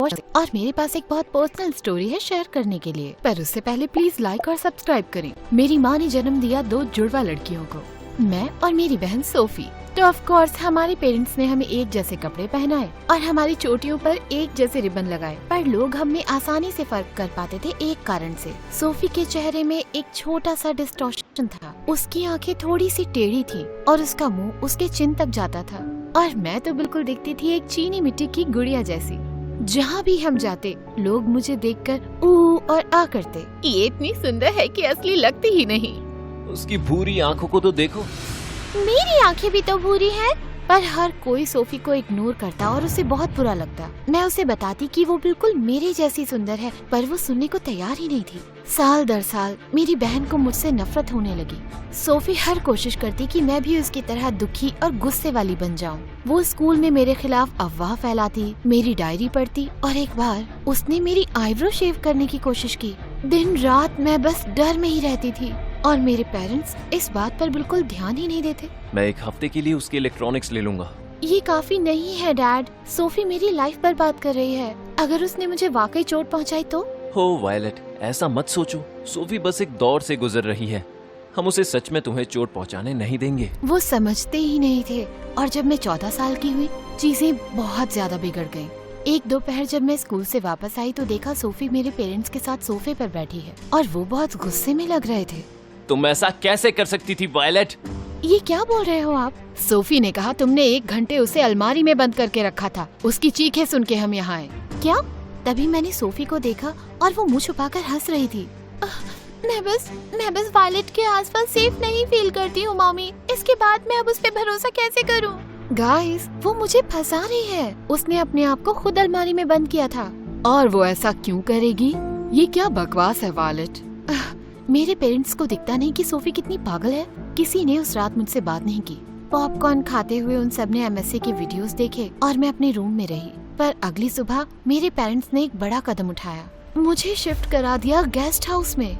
और मेरे पास एक बहुत पर्सनल स्टोरी है शेयर करने के लिए, पर उससे पहले प्लीज लाइक और सब्सक्राइब करें। मेरी माँ ने जन्म दिया 2 जुड़वा लड़कियों को, मैं और मेरी बहन सोफी। तो ऑफ कोर्स हमारे पेरेंट्स ने हमें एक जैसे कपड़े पहनाए और हमारी चोटियों पर एक जैसे रिबन लगाए, पर लोग हम में आसानी से फर्क कर पाते थे एक कारण से। सोफी के चेहरे में एक छोटा सा डिस्टॉर्शन था, उसकी आंखें थोड़ी सी टेढ़ी थी और उसका मुंह उसके चिन तक जाता था, और मैं तो बिल्कुल दिखती थी एक चीनी मिट्टी की गुड़िया जैसी। जहाँ भी हम जाते लोग मुझे देखकर ऊ और आ करते, ये इतनी सुंदर है कि असली लगती ही नहीं। उसकी भूरी आंखों को तो देखो। मेरी आंखें भी तो भूरी हैं, पर हर कोई सोफी को इग्नोर करता और उसे बहुत बुरा लगता। मैं उसे बताती कि वो बिल्कुल मेरे जैसी सुंदर है, पर वो सुनने को तैयार ही नहीं थी। साल दर साल मेरी बहन को मुझसे नफरत होने लगी। सोफी हर कोशिश करती कि मैं भी उसकी तरह दुखी और गुस्से वाली बन जाऊं। वो स्कूल में मेरे खिलाफ अफवाह फैलाती, मेरी डायरी पढ़ती, और एक बार उसने मेरी आईब्रो शेव करने की कोशिश की। दिन रात मैं बस डर में ही रहती थी और मेरे पेरेंट्स इस बात पर बिल्कुल ध्यान ही नहीं देते। मैं 1 हफ्ते के लिए उसके इलेक्ट्रॉनिक्स ले लूंगा। ये काफी नहीं है डैड, सोफी मेरी लाइफ बर्बाद कर रही है। अगर उसने मुझे वाकई चोट पहुंचाई तो? हो वायलेट, ऐसा मत सोचो। सोफी बस एक दौर से गुजर रही है, हम उसे सच में तुम्हें चोट पहुंचाने नहीं देंगे। वो समझते ही नहीं थे, और जब मैं 14 साल की हुई चीजें बहुत ज्यादा बिगड़ गयी। एक दोपहर जब मैं स्कूल से वापस आई तो देखा सोफी मेरे पेरेंट्स के साथ सोफे पर बैठी है और वो बहुत गुस्से में लग रहे थे। तुम ऐसा कैसे कर सकती थी वायलेट? ये क्या बोल रहे हो आप? सोफी ने कहा तुमने 1 घंटे उसे अलमारी में बंद करके रखा था। उसकी चीखें सुन के हम यहाँ आए। क्या? तभी मैंने सोफी को देखा और वो मुँह छुपाकर हंस रही थी। मैं बस वायलेट के आसपास सेफ नहीं फील करती हूँ मम्मी। इसके बाद मैं अब उस पे भरोसा कैसे करूँ? गाइस, वो मुझे फंसा रही है। उसने अपने आप को खुद अलमारी में बंद किया था। और वो ऐसा क्यों करेगी? ये क्या बकवास है वायलेट। मेरे पेरेंट्स को दिखता नहीं कि सोफी कितनी पागल है। किसी ने उस रात मुझसे बात नहीं की। पॉपकॉर्न खाते हुए उन सब ने MSA के वीडियोस देखे और मैं अपने रूम में रही। पर अगली सुबह मेरे पेरेंट्स ने एक बड़ा कदम उठाया, मुझे शिफ्ट करा दिया गेस्ट हाउस में।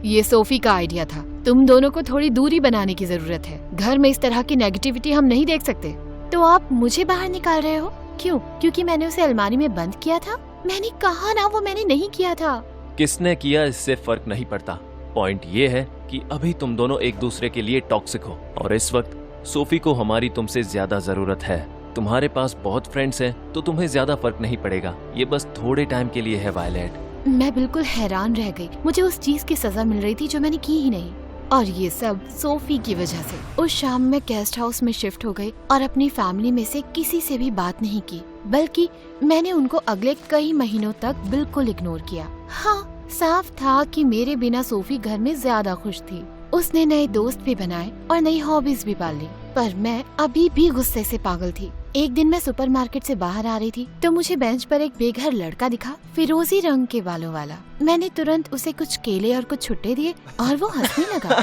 ये सोफी का आइडिया था। तुम दोनों को थोड़ी दूरी बनाने की जरूरत है। घर में इस तरह की नेगेटिविटी हम नहीं देख सकते। तो आप मुझे बाहर निकाल रहे हो? क्यों? क्योंकि मैंने उसे अलमारी में बंद किया था? मैंने कहा ना वो मैंने नहीं किया था। किसने किया इससे फर्क नहीं पड़ता। पॉइंट ये है कि अभी तुम दोनों एक दूसरे के लिए टॉक्सिक हो, और इस वक्त सोफी को हमारी तुमसे ज्यादा जरूरत है। तुम्हारे पास बहुत फ्रेंड्स हैं तो तुम्हें ज्यादा फर्क नहीं पड़ेगा। ये बस थोड़े टाइम के लिए है वायलेट। मैं बिल्कुल हैरान रह गई। मुझे उस चीज की सजा मिल रही थी जो मैंने की ही नहीं, और ये सब सोफी की वजह से। उस शाम मैं गेस्ट हाउस में शिफ्ट हो गई और अपनी फैमिली में से किसी से भी बात नहीं की, बल्कि मैंने उनको अगले कई महीनों तक बिल्कुल इग्नोर किया। हाँ, साफ था कि मेरे बिना सोफी घर में ज्यादा खुश थी। उसने नए दोस्त भी बनाए और नई हॉबीज भी पाल ली, पर मैं अभी भी गुस्से से पागल थी। एक दिन मैं सुपरमार्केट से बाहर आ रही थी तो मुझे बेंच पर एक बेघर लड़का दिखा, फिरोजी रंग के बालों वाला। मैंने तुरंत उसे कुछ केले और कुछ छुट्टे दिए और वो हंसने लगा।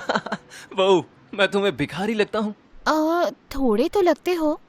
वो, मैं तुम्हें भिखारी लगता हूँ? थोड़े तो लगते हो।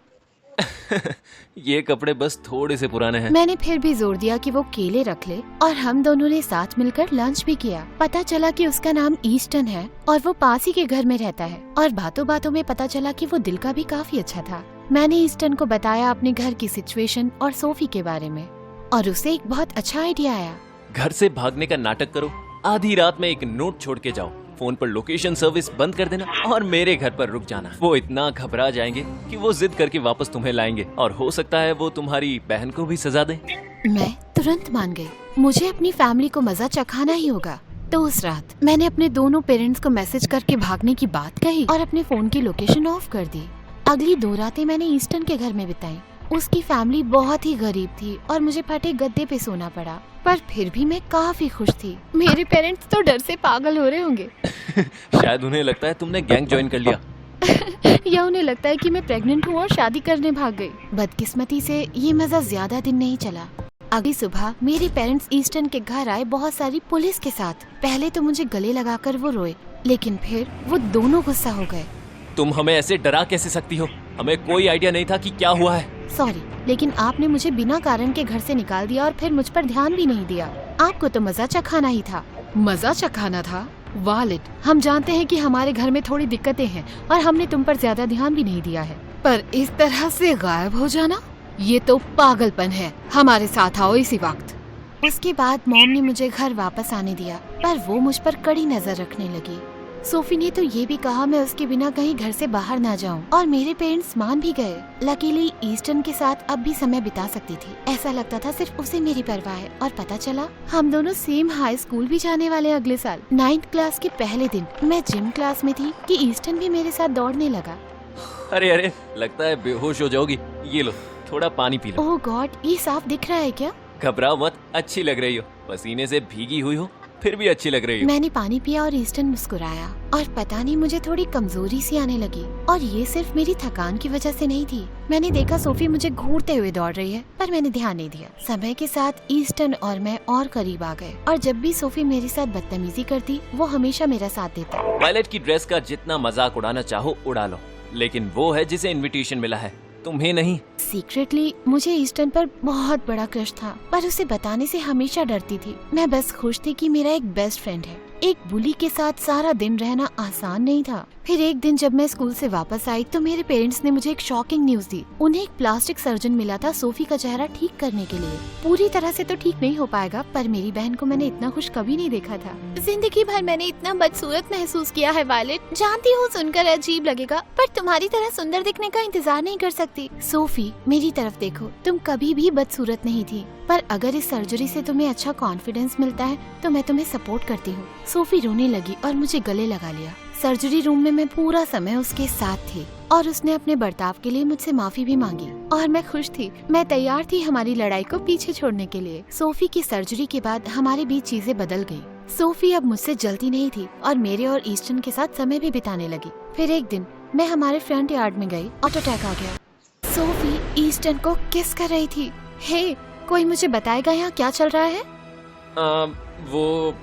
ये कपड़े बस थोड़े से पुराने हैं। मैंने फिर भी जोर दिया कि वो केले रख ले और हम दोनों ने साथ मिलकर लंच भी किया। पता चला कि उसका नाम ईस्टन है और वो पास ही के घर में रहता है, और बातों बातों में पता चला कि वो दिल का भी काफी अच्छा था। मैंने ईस्टन को बताया अपने घर की सिचुएशन और सोफी के बारे में, और उसे एक बहुत अच्छा आइडिया आया। घर से भागने का नाटक करो, आधी रात में एक नोट छोड़ के जाओ, फोन पर लोकेशन सर्विस बंद कर देना और मेरे घर पर रुक जाना। वो इतना घबरा जाएंगे कि वो जिद करके वापस तुम्हें लाएंगे, और हो सकता है वो तुम्हारी बहन को भी सजा दे। मैं तुरंत मान गई। मुझे अपनी फैमिली को मजा चखाना ही होगा। तो उस रात मैंने अपने दोनों पेरेंट्स को मैसेज करके भागने की बात कही और अपने फोन की लोकेशन ऑफ कर दी। अगली 2 रातें मैंने ईस्टन के घर में बिताई। उसकी फैमिली बहुत ही गरीब थी और मुझे फटे गद्दे पे सोना पड़ा, पर फिर भी मैं काफी खुश थी। मेरे पेरेंट्स तो डर से पागल हो रहे होंगे। शायद उन्हें लगता है तुमने गैंग ज्वाइन कर लिया। या उन्हें लगता है कि मैं प्रेग्नेंट हूँ और शादी करने भाग गई। बदकिस्मती से ये मजा ज्यादा दिन नहीं चला। अगली सुबह मेरे पेरेंट्स ईस्टन के घर आए बहुत सारी पुलिस के साथ। पहले तो मुझे गले लगाकर वो रोए, लेकिन फिर वो दोनों गुस्सा हो गए। तुम हमें ऐसे डरा कैसे सकती हो? हमें कोई आइडिया नहीं था कि क्या हुआ है। सॉरी, लेकिन आपने मुझे बिना कारण के घर से निकाल दिया और फिर मुझ पर ध्यान भी नहीं दिया। आपको तो मजा चखाना ही था। मजा चखाना था? वायलेट, हम जानते हैं कि हमारे घर में थोड़ी दिक्कतें हैं और हमने तुम पर ज्यादा ध्यान भी नहीं दिया है, पर इस तरह से गायब हो जाना? ये तो पागलपन है, हमारे साथ आओ इसी वक्त। उसके बाद मॉम ने मुझे घर वापस आने दिया, पर वो मुझ पर कड़ी नजर रखने लगी। सोफी ने तो ये भी कहा मैं उसके बिना कहीं घर से बाहर ना जाऊं, और मेरे पेरेंट्स मान भी गए। लकीली ईस्टन के साथ अब भी समय बिता सकती थी। ऐसा लगता था सिर्फ उसे मेरी परवाह है। और पता चला हम दोनों सेम हाई स्कूल भी जाने वाले हैं अगले साल। 9th क्लास के पहले दिन मैं जिम क्लास में थी कि ईस्टन भी मेरे साथ दौड़ने लगा। अरे अरे, लगता है बेहोश हो जाओगी। ये लो, थोड़ा पानी पी लो। ओह गॉड, ये साफ दिख रहा है क्या? घबराओ मत, अच्छी लग रही हो। पसीने से भीगी हुई हो, फिर भी अच्छी लग रही हो। मैंने पानी पिया और ईस्टन मुस्कुराया, और पता नहीं मुझे थोड़ी कमजोरी सी आने लगी। और ये सिर्फ मेरी थकान की वजह से नहीं थी। मैंने देखा सोफी मुझे घूरते हुए दौड़ रही है, पर मैंने ध्यान नहीं दिया। समय के साथ ईस्टन और मैं और करीब आ गए, और जब भी सोफी मेरे साथ बदतमीजी करती वो हमेशा मेरा साथ देता। वायलेट की ड्रेस का जितना मजाक उड़ाना चाहो उड़ा लो, लेकिन वो है जिसे इनविटेशन मिला है, तुम्हें नहीं। सीक्रेटली मुझे ईस्टन पर बहुत बड़ा क्रश था, पर उसे बताने से हमेशा डरती थी। मैं बस खुश थी कि मेरा एक बेस्ट फ्रेंड है। एक बुली के साथ सारा दिन रहना आसान नहीं था। फिर एक दिन जब मैं स्कूल से वापस आई तो मेरे पेरेंट्स ने मुझे एक शॉकिंग न्यूज दी। उन्हें एक प्लास्टिक सर्जन मिला था सोफी का चेहरा ठीक करने के लिए। पूरी तरह से तो ठीक नहीं हो पाएगा, पर मेरी बहन को मैंने इतना खुश कभी नहीं देखा था। जिंदगी भर मैंने इतना बदसूरत महसूस किया है वायलेट। जानती हूँ सुनकर अजीब लगेगा, पर तुम्हारी तरह सुंदर दिखने का इंतजार नहीं कर सकती। सोफी मेरी तरफ देखो, तुम कभी भी बदसूरत नहीं थी, पर अगर इस सर्जरी से तुम्हें अच्छा कॉन्फिडेंस मिलता है तो मैं तुम्हें सपोर्ट करती हूँ। सोफी रोने लगी और मुझे गले लगा लिया। सर्जरी रूम में मैं पूरा समय उसके साथ थी, और उसने अपने बर्ताव के लिए मुझसे माफी भी मांगी, और मैं खुश थी। मैं तैयार थी हमारी लड़ाई को पीछे छोड़ने के लिए। सोफी की सर्जरी के बाद हमारे बीच चीजें बदल गयी। सोफी अब मुझसे जलती नहीं थी और मेरे और ईस्टन के साथ समय भी बिताने लगी। फिर एक दिन मैं हमारे फ्रंट यार्ड में गई, ऑटो अटैक आ गया। सोफी ईस्टन को किस कर रही थी। हे, कोई मुझे बताएगा यहाँ क्या चल रहा है? वो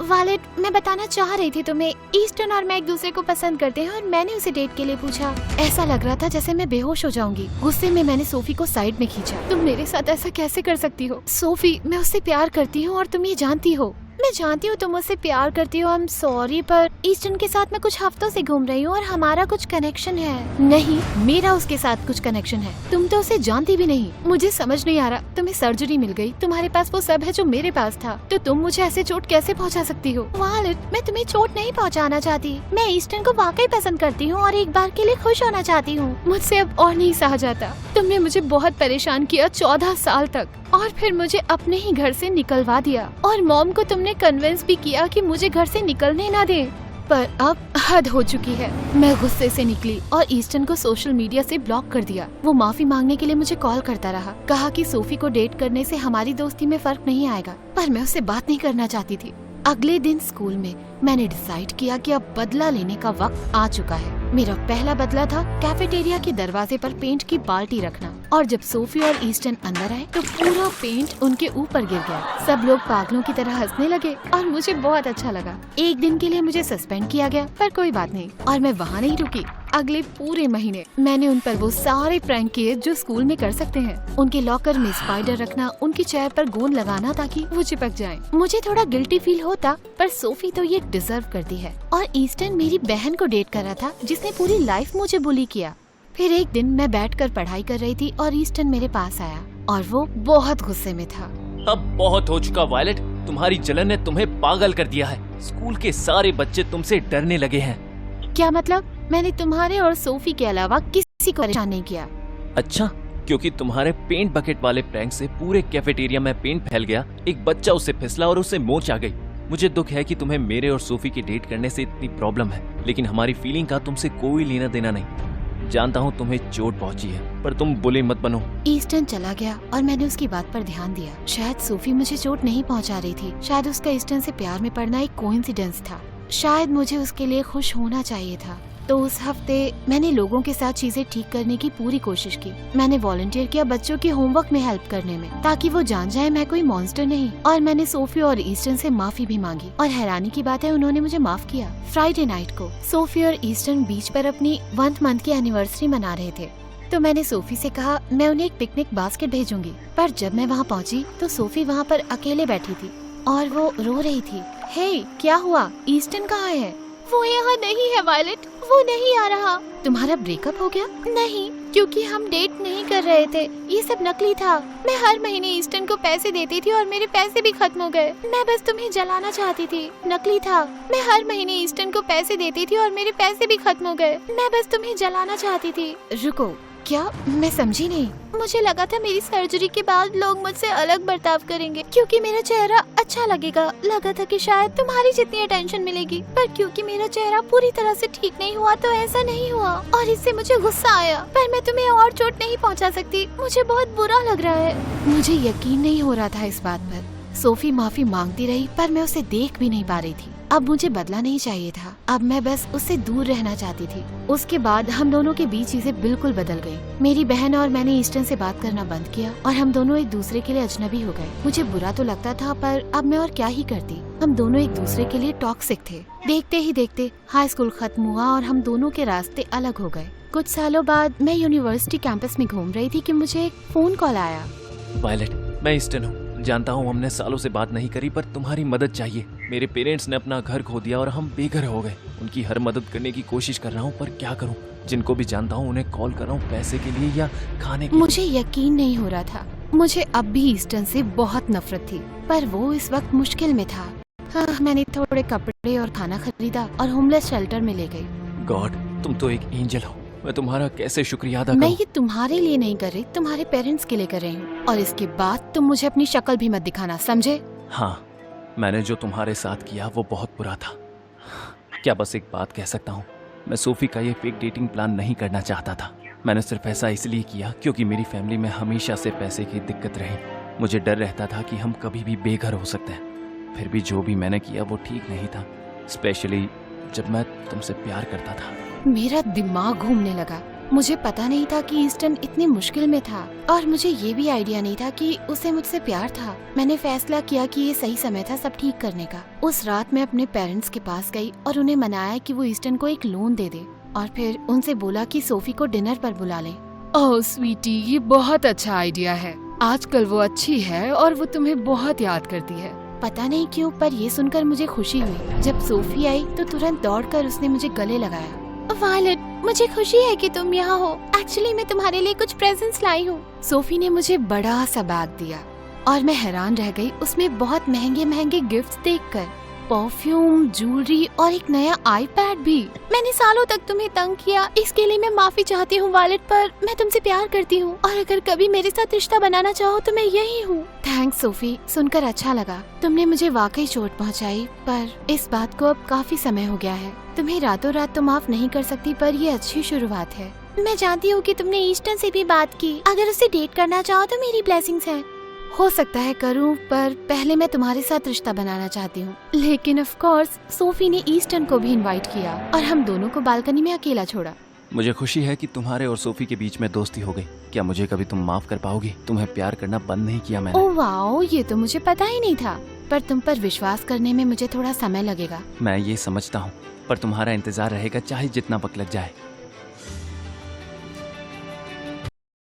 वालेट, मैं बताना चाह रही थी तुम्हें, ईस्टन और मैं एक दूसरे को पसंद करते हैं, और मैंने उसे डेट के लिए पूछा। ऐसा लग रहा था जैसे मैं बेहोश हो जाऊंगी। गुस्से में मैंने सोफी को साइड में खींचा। तुम मेरे साथ ऐसा कैसे कर सकती हो? सोफी, मैं उससे प्यार करती हूँ और तुम ये जानती हो। मैं जानती हूँ तुम मुझसे प्यार करती हो। आई एम सॉरी, पर ईस्टन के साथ मैं कुछ हफ्तों से घूम रही हूँ और हमारा कुछ कनेक्शन है। नहीं, मेरा उसके साथ कुछ कनेक्शन है। तुम तो उसे जानती भी नहीं। मुझे समझ नहीं आ रहा, तुम्हें सर्जरी मिल गई, तुम्हारे पास वो सब है जो मेरे पास था, तो तुम मुझे ऐसे चोट कैसे पहुँचा सकती हो? वालेट, मैं तुम्हें चोट नहीं पहुँचाना चाहती। मैं ईस्टन को वाकई पसंद करती हूँ और एक बार के लिए खुश होना चाहती हूँ। मुझसे अब और नहीं सहा जाता। तुमने मुझे बहुत परेशान किया 14 साल तक, और फिर मुझे अपने ही घर से निकलवा दिया, और मॉम को तुमने कन्विंस भी किया कि मुझे घर से निकलने ना दे। पर अब हद हो चुकी है। मैं गुस्से से निकली और ईस्टन को सोशल मीडिया से ब्लॉक कर दिया। वो माफी मांगने के लिए मुझे कॉल करता रहा, कहा कि सोफी को डेट करने से हमारी दोस्ती में फर्क नहीं आएगा, पर मैं उससे बात नहीं करना चाहती थी। अगले दिन स्कूल में मैंने डिसाइड किया कि अब बदला लेने का वक्त आ चुका है। मेरा पहला बदला था कैफेटेरिया के दरवाजे पर पेंट की बाल्टी रखना, और जब सोफी और ईस्टन अंदर आए तो पूरा पेंट उनके ऊपर गिर गया। सब लोग पागलों की तरह हंसने लगे और मुझे बहुत अच्छा लगा। एक दिन के लिए मुझे सस्पेंड किया गया, पर कोई बात नहीं, और मैं वहाँ नहीं रुकी। अगले पूरे महीने मैंने उन पर वो सारे प्रैंक किए जो स्कूल में कर सकते हैं। उनके लॉकर में स्पाइडर रखना, उनकी चेयर पर गोंद लगाना ताकि वो चिपक जाएं। मुझे थोड़ा गिल्टी फील होता, पर सोफी तो ये डिजर्व करती है। और ईस्टन मेरी बहन को डेट कर रहा था जिसने पूरी लाइफ मुझे बुली किया। फिर एक दिन मैं बैठकर पढ़ाई कर रही थी और ईस्टन मेरे पास आया, और वो बहुत गुस्से में था। अब बहुत हो चुका वायलेट, तुम्हारी जलन ने तुम्हें पागल कर दिया है। स्कूल के सारे बच्चे तुमसे डरने लगे हैं। क्या मतलब? मैंने तुम्हारे और सोफी के अलावा किसी को परेशान नहीं किया। अच्छा, क्योंकि तुम्हारे पेंट बकेट वाले प्रैंक से पूरे कैफेटेरिया में पेंट फैल गया। एक बच्चा उससे फिसला और उसे मोच आ गई। मुझे दुख है कि तुम्हें मेरे और सोफी के डेट करने से इतनी प्रॉब्लम है, लेकिन हमारी फीलिंग का तुमसे कोई लेना देना नहीं। जानता हूँ तुम्हें चोट पहुँची है, पर तुम बुली मत बनो। ईस्टन चला गया और मैंने उसकी बात पर ध्यान दिया। शायद सोफी मुझे चोट नहीं पहुँचा रही थी, शायद उसका ईस्टन से प्यार में पड़ना एक कोइंसिडेंस था। शायद मुझे उसके लिए खुश होना चाहिए था। तो उस हफ्ते मैंने लोगों के साथ चीजें ठीक करने की पूरी कोशिश की। मैंने वॉलंटियर किया बच्चों के होमवर्क में हेल्प करने में, ताकि वो जान जाए मैं कोई मॉन्स्टर नहीं। और मैंने सोफी और ईस्टन से माफी भी मांगी, और हैरानी की बात है उन्होंने मुझे माफ किया। फ्राइडे नाइट को सोफी और ईस्टन बीच पर अपनी 1 मंथ की एनिवर्सरी मना रहे थे। तो मैंने सोफी से कहा मैं उन्हें एक पिकनिक बास्केट भेजूंगी। पर जब मैं वहाँ पहुँची तो सोफी वहाँ पर अकेले बैठी थी और वो रो रही थी। हे, क्या हुआ? ईस्टन कहाँ है? वो यहाँ नहीं है वायलेट, वो नहीं आ रहा। तुम्हारा ब्रेकअप हो गया? नहीं, क्योंकि हम डेट नहीं कर रहे थे, ये सब नकली था। मैं हर महीने ईस्टर्न को पैसे देती थी और मेरे पैसे भी खत्म हो गए। मैं बस तुम्हें जलाना चाहती थी, नकली था। मैं हर महीने ईस्टर्न को पैसे देती थी और मेरे पैसे भी खत्म हो गए। मैं बस तुम्हें जलाना चाहती थी। रुको, क्या? मैं समझी नहीं। मुझे लगा था मेरी सर्जरी के बाद लोग मुझसे अलग बर्ताव करेंगे क्योंकि मेरा चेहरा अच्छा लगेगा। लगा था कि शायद तुम्हारी जितनी अटेंशन मिलेगी, पर क्योंकि मेरा चेहरा पूरी तरह से ठीक नहीं हुआ तो ऐसा नहीं हुआ और इससे मुझे गुस्सा आया। पर मैं तुम्हें और चोट नहीं पहुंचा सकती, मुझे बहुत बुरा लग रहा है। मुझे यकीन नहीं हो रहा था इस बात पर। सोफी माफी मांगती रही पर मैं उसे देख भी नहीं पा रही थी। अब मुझे बदला नहीं चाहिए था, अब मैं बस उससे दूर रहना चाहती थी। उसके बाद हम दोनों के बीच चीजें बिल्कुल बदल गई। मेरी बहन और मैंने ईस्टर्न से बात करना बंद किया और हम दोनों एक दूसरे के लिए अजनबी हो गए। मुझे बुरा तो लगता था पर अब मैं और क्या ही करती। हम दोनों एक दूसरे के लिए टॉक्सिक थे। देखते ही देखते हाई स्कूल खत्म हुआ और हम दोनों के रास्ते अलग हो गए। कुछ सालों बाद मैं यूनिवर्सिटी कैंपस में घूम रही थी कि मुझे एक फोन कॉल आया। वायलेट, मैं ईस्टर्न हूँ। जानता हूँ हमने सालों से बात नहीं करी, पर तुम्हारी मदद चाहिए। मेरे पेरेंट्स ने अपना घर खो दिया और हम बेघर हो गए। उनकी हर मदद करने की कोशिश कर रहा हूँ, पर क्या करूँ? जिनको भी जानता हूँ उन्हें कॉल कर रहा हूँ, पैसे के लिए या खाने के लिए। मुझे यकीन नहीं हो रहा था। मुझे अब भी ईस्टर्न से बहुत नफरत थी, पर वो इस वक्त मुश्किल में था। हाँ, मैंने थोड़े कपड़े और खाना खरीदा और होमलेस शेल्टर में ले गई। गॉड, तुम तो एक एंजल हो। मैं तुम्हारा कैसे शुक्रिया अदा मैं करूं? ये तुम्हारे लिए नहीं कर रही, तुम्हारे पेरेंट्स के लिए कर रही हूँ। और इसके बाद तुम मुझे अपनी शक्ल भी मत दिखाना, समझे? हाँ, मैंने जो तुम्हारे साथ किया वो बहुत बुरा था। क्या बस एक बात कह सकता हूँ? मैं सोफी का ये फेक डेटिंग प्लान नहीं करना चाहता था। मैंने सिर्फ ऐसा इसलिए किया क्योंकि मेरी फैमिली में हमेशा से पैसे की दिक्कत रही। मुझे डर रहता था कि हम कभी भी बेघर हो सकते हैं। फिर भी जो भी मैंने किया वो ठीक नहीं था, स्पेशली जब मैं तुमसे प्यार करता था। मेरा दिमाग घूमने लगा। मुझे पता नहीं था कि ईस्टर्न इतनी मुश्किल में था और मुझे ये भी आइडिया नहीं था कि उसे मुझसे प्यार था। मैंने फैसला किया कि ये सही समय था सब ठीक करने का। उस रात मैं अपने पेरेंट्स के पास गई और उन्हें मनाया कि वो ईस्टर्न को एक लोन दे दे और फिर उनसे बोला कि सोफी को डिनर पर बुला लें। ओह स्वीटी, ये बहुत अच्छा आइडिया है। आजकल वो अच्छी है और वो तुम्हें बहुत याद करती है। पता नहीं क्यों, पर ये सुनकर मुझे खुशी हुई। जब सोफी आई तो तुरंत दौड़कर उसने मुझे गले लगाया। वायलेट, मुझे खुशी है कि तुम यहाँ हो। एक्चुअली मैं तुम्हारे लिए कुछ प्रेजेंट्स लाई हूँ। सोफी ने मुझे बड़ा सा बैग दिया और मैं हैरान रह गई उसमें बहुत महंगे महंगे गिफ्ट्स देखकर। परफ्यूम, ज्वेलरी और एक नया आईपैड भी। मैंने सालों तक तुम्हें तंग किया, इसके लिए मैं माफी चाहती हूँ वायलेट, पर मैं तुमसे प्यार करती हूँ और अगर कभी मेरे साथ रिश्ता बनाना चाहो तो मैं यही हूँ। थैंक्स सोफी, सुनकर अच्छा लगा। तुमने मुझे वाकई चोट पहुँचाई, पर इस बात को अब काफी समय हो गया है। तुम्हें रातों रात तो माफ नहीं कर सकती, पर ये अच्छी शुरुआत है। मैं जानती हूँ कि तुमने ईस्टर्न से भी बात की। अगर उसे डेट करना चाहो तो मेरी ब्लेसिंग्स है। हो सकता है करूं, पर पहले मैं तुम्हारे साथ रिश्ता बनाना चाहती हूँ। लेकिन ऑफ कोर्स सोफी ने ईस्टर्न को भी इनवाइट किया और हम दोनों को बालकनी में अकेला छोड़ा। मुझे खुशी है कि तुम्हारे और सोफी के बीच में दोस्ती हो गई। क्या मुझे कभी तुम माफ कर पाओगी? तुम्हें प्यार करना बंद नहीं किया मैंने। ओह वाओ, ये तो मुझे पता ही नहीं था। पर तुम पर विश्वास करने में मुझे थोड़ा समय लगेगा। मैं ये समझता हूँ, पर तुम्हारा इंतजार रहेगा चाहे जितना वक्त लग जाए।